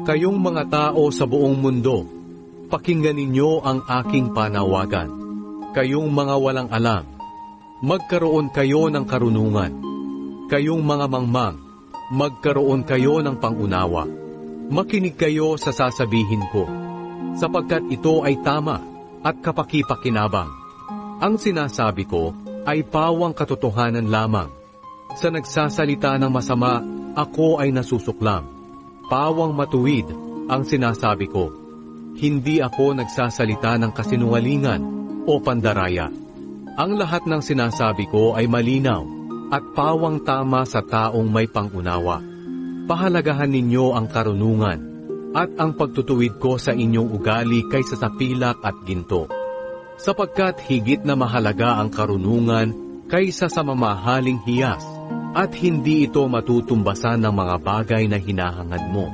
Kayong mga tao sa buong mundo, pakinggan ninyo ang aking panawagan. Kayong mga walang alam, magkaroon kayo ng karunungan. Kayong mga mangmang, magkaroon kayo ng pangunawa. Makinig kayo sa sasabihin ko, sapagkat ito ay tama at kapaki-pakinabang. Ang sinasabi ko ay pawang katotohanan lamang. Sa nagsasalita ng masama, ako ay nasusuklam. Pawang matuwid ang sinasabi ko. Hindi ako nagsasalita ng kasinungalingan o pandaraya. Ang lahat ng sinasabi ko ay malinaw at pawang tama sa taong may pangunawa. Pahalagahan ninyo ang karunungan at ang pagtutuwid ko sa inyong ugali kaysa sa pilak at ginto. Sapagkat higit na mahalaga ang karunungan kaysa sa mamahaling hiyas, at hindi ito matutumbasan ng mga bagay na hinahangad mo.